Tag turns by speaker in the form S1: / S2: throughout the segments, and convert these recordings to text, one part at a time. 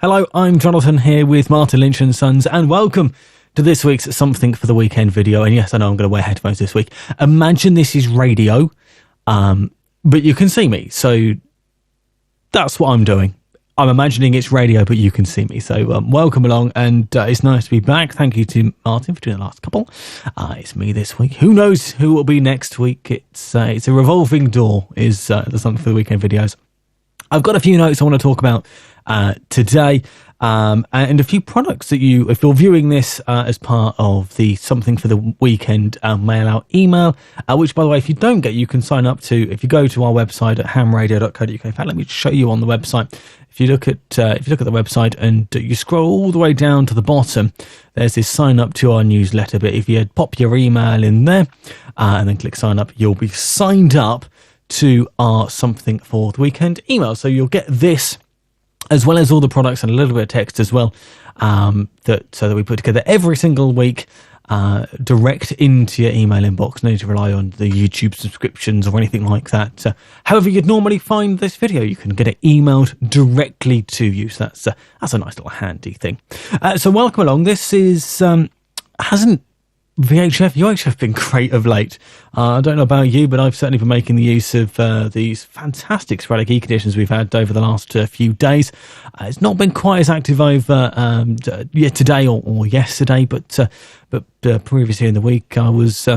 S1: Hello, I'm Jonathan here with Martin Lynch and Sons, and welcome to this week's Something for the Weekend video. And yes, I know I'm going to wear headphones this week. Imagine this is radio, but you can see me, so that's what I'm doing. I'm imagining it's radio, but you can see me. So welcome along, and it's nice to be back. Thank you to Martin for doing the last couple. It's me this week. Who knows who will be next week? It's a revolving door, is the Something for the Weekend videos. I've got a few notes I want to talk about today, and a few products that if you're viewing this as part of the Something for the Weekend mail out email, which, by the way, if you don't get, you can sign up to if you go to our website at hamradio.co.uk. In fact, let me show you on the website. If you look at the website and you scroll all the way down to the bottom, there's this sign up to our newsletter bit. If you pop your email in there and then click sign up, you'll be signed up to our Something for the Weekend email. So you'll get this, as well as all the products and a little bit of text as well, that we put together every single week, direct into your email inbox. No need to rely on the YouTube subscriptions or anything like that. However you'd normally find this video, you can get it emailed directly to you. So that's a nice little handy thing. So welcome along. This is hasn't UHF been great of late. I don't know about you, but I've certainly been making the use of these fantastic sporadic E conditions we've had over the last few days. It's not been quite as active over today or yesterday, but previously in the week I was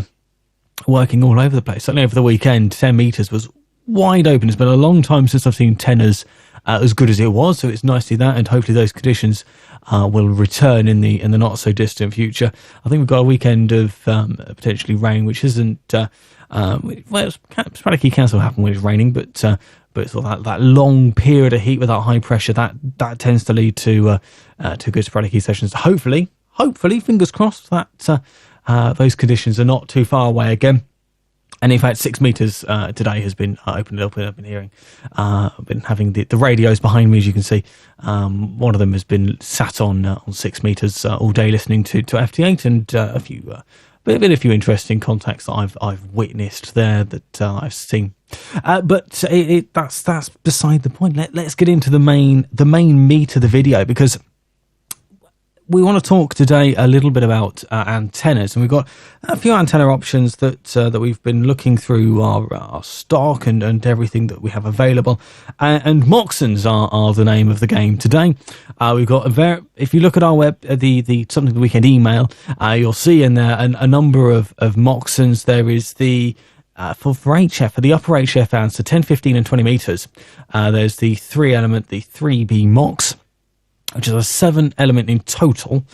S1: working all over the place. Certainly over the weekend, 10 metres was wide open. It's been a long time since I've seen tenors as good as it was, so it's nice to see that, and hopefully those conditions will return in the not so distant future. I think we've got a weekend of potentially rain, which isn't sporadically can still happen when it's raining, but sort of that long period of heat without high pressure that tends to lead to good sporadic sessions. Hopefully, fingers crossed that those conditions are not too far away again. And in fact, 6 metres today has been opened up. I've been hearing, I've been having the radios behind me, as you can see. One of them has been sat on 6 metres all day listening to FT8, and a few interesting contacts that I've witnessed there that I've seen. But that's beside the point. Let's get into the main meat of the video, because we want to talk today a little bit about antennas, and we've got a few antenna options that we've been looking through our stock and everything that we have available. And Moxons are the name of the game today. We've got if you look at our web, the Something the Weekend email, you'll see in there a number of Moxons. There is the for HF, for the upper HF bands, so 10, 15 and 20 meters. There's the 3-element, the 3B Mox, which is a 7-element in total,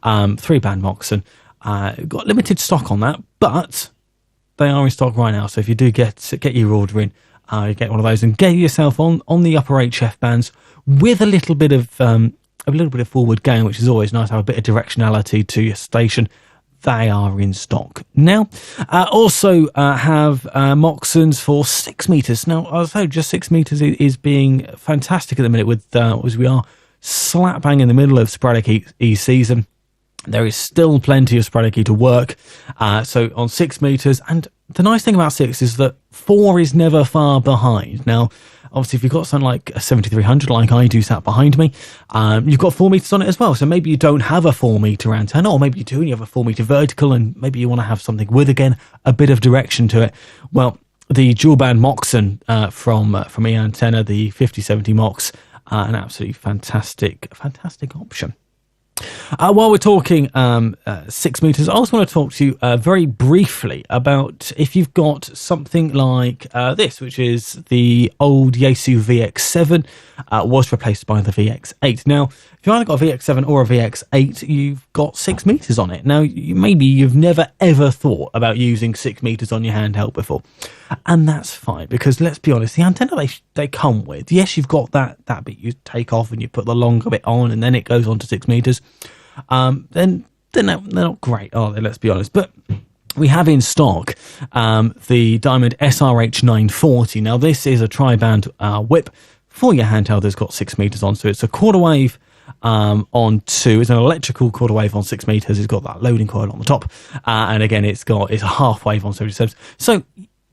S1: 3-band Moxon. Got limited stock on that, but they are in stock right now. So if you do get your order in, you get one of those and get yourself on the upper HF bands with a little bit of forward gain, which is always nice to have a bit of directionality to your station. They are in stock now. Also have Moxons for 6 meters. Now, I'll say just 6 meters is being fantastic at the minute with as we are slap bang in the middle of sporadic E season. There is still plenty of sporadic E to work. So on 6 meters, and the nice thing about 6 is that 4 is never far behind. Now, obviously, if you've got something like a 7300, like I do sat behind me, you've got 4 meters on it as well. So maybe you don't have a 4 meter antenna, or maybe you do and you have a 4 meter vertical, and maybe you want to have something with, again, a bit of direction to it. Well, the dual band Moxon from E-Antenna, the 5070 Mox, an absolutely fantastic option. While we're talking 6 meters, I also want to talk to you very briefly about if you've got something like this, which is the old Yaesu VX7, was replaced by the VX8. Now, if you've either got a VX7 or a VX8, you've got 6 meters on it. Now, maybe you've never ever thought about using 6 meters on your handheld before, and that's fine, because let's be honest, the antenna they come with, yes, you've got that bit you take off and you put the longer bit on, and then it goes on to 6 meters. Then they're not great, are they? Let's be honest. But we have in stock the Diamond SRH 940. Now, this is a tri-band whip for your handheld that's got 6 meters on. So it's a quarter wave on 2. It's an electrical quarter wave on 6 meters. It's got that loading coil on the top, and again, it's a half wave on 77. So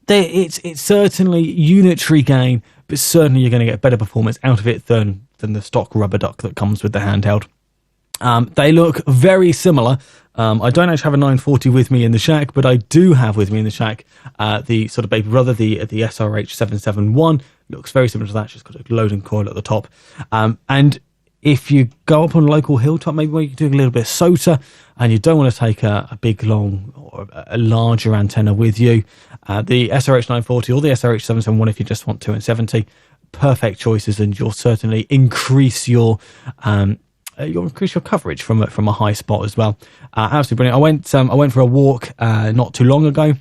S1: it's certainly unitary gain, but certainly you're going to get better performance out of it than the stock rubber duck that comes with the handheld. They look very similar. I don't actually have a 940 with me in the shack, but I do have with me in the shack the sort of baby brother, the SRH 771. Looks very similar to that, just got a loading coil at the top. And if you go up on a local hilltop, maybe where you're doing a little bit of SOTA, and you don't want to take a big, long, or a larger antenna with you, the SRH 940 or the SRH 771, if you just want 270, perfect choices, and you'll certainly increase your coverage from a high spot as well. Absolutely brilliant. I went for a walk not too long ago,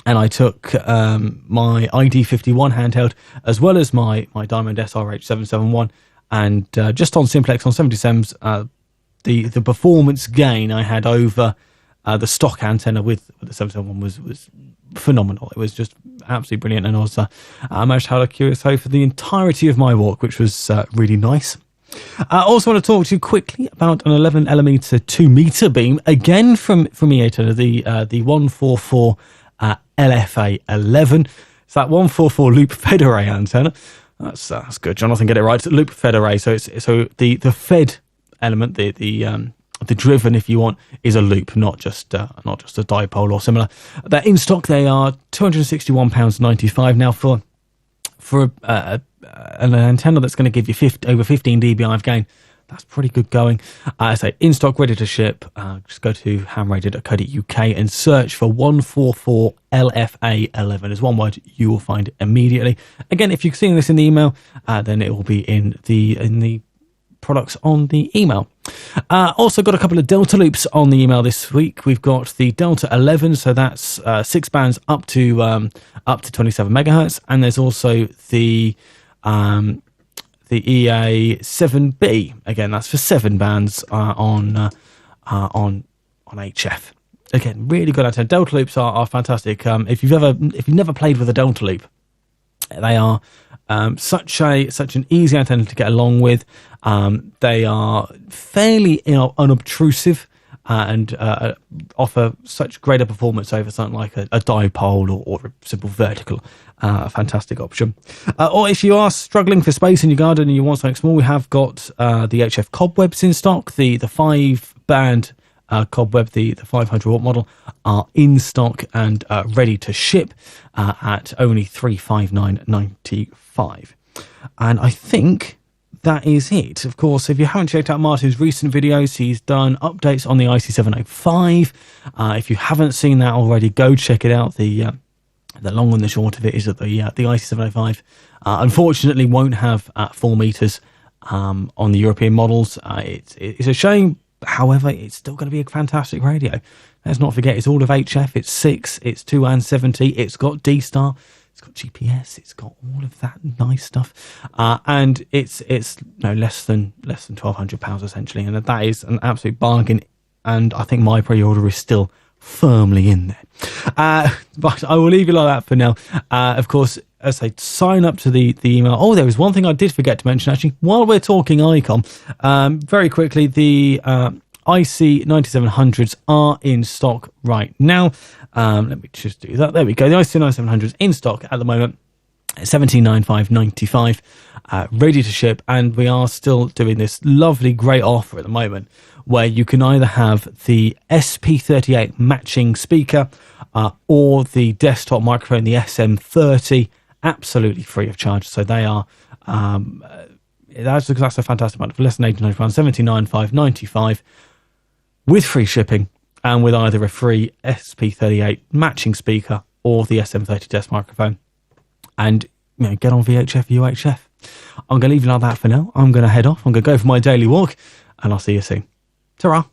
S1: and I took my ID51 handheld as well as my Diamond SRH 771, and just on Simplex on 77s, the performance gain I had over the stock antenna with the 771 was phenomenal. It was just absolutely brilliant, and I managed to have a QSO for the entirety of my walk, which was really nice. I also want to talk to you quickly about an 11mm 2-meter beam, again from EATona, the 144 LFA11. It's that 144 loop fed array antenna. That's good, Jonathan, get it right. It's loop fed array, so the fed element, the driven, if you want, is a loop, not just a dipole or similar. They're in stock. They are £261.95 now for an antenna that's going to give you over 15 dBi of gain. That's pretty good going. I say in stock, ready to ship. Just go to hamradio.co.uk and search for 144 LFA11. There's one word you will find immediately. Again, if you're seeing this in the email, then it will be in the products on the email. Also got a couple of Delta loops on the email this week. We've got the Delta 11, so that's 6 bands up to 27 megahertz, and there's also the EA7B. Again, that's for 7 bands on HF. Again, really good antenna. Delta loops are fantastic. If you've never played with a Delta loop, they are such an easy antenna to get along with. They are fairly unobtrusive and offer such greater performance over something like a dipole or a simple vertical. Fantastic option. Or if you are struggling for space in your garden and you want something small, we have got the HF cobwebs in stock. The 5-band cobweb, the 500 watt model, are in stock and ready to ship at only $359.95. And I think that is it. Of course, if you haven't checked out Martin's recent videos, he's done updates on the IC705. If you haven't seen that already, go check it out. The long and the short of it is that the IC705 unfortunately won't have 4 meters on the European models. It's a shame. However, it's still going to be a fantastic radio. Let's not forget, it's all of HF. It's 6, it's 2 and 70. It's got D-Star. It's got GPS. It's got all of that nice stuff, and it's no less than £1,200 essentially, and that is an absolute bargain. And I think my pre-order is still firmly in there. But I will leave you like that for now. Of course, as I sign up to the email. Oh, there was one thing I did forget to mention actually. While we're talking ICOM, very quickly, the IC 9700s are in stock right now. Let me just do that. There we go. The IC 9700s in stock at the moment. $17,995.95, ready to ship, and we are still doing this lovely great offer at the moment where you can either have the SP38 matching speaker or the desktop microphone, the SM30, absolutely free of charge. So they are that's a fantastic amount for less than £89, $79,595 with free shipping and with either a free SP38 matching speaker or the SM30 desk microphone. And get on VHF, UHF. I'm going to leave you like that for now. I'm going to head off. I'm going to go for my daily walk, and I'll see you soon. Ta-ra.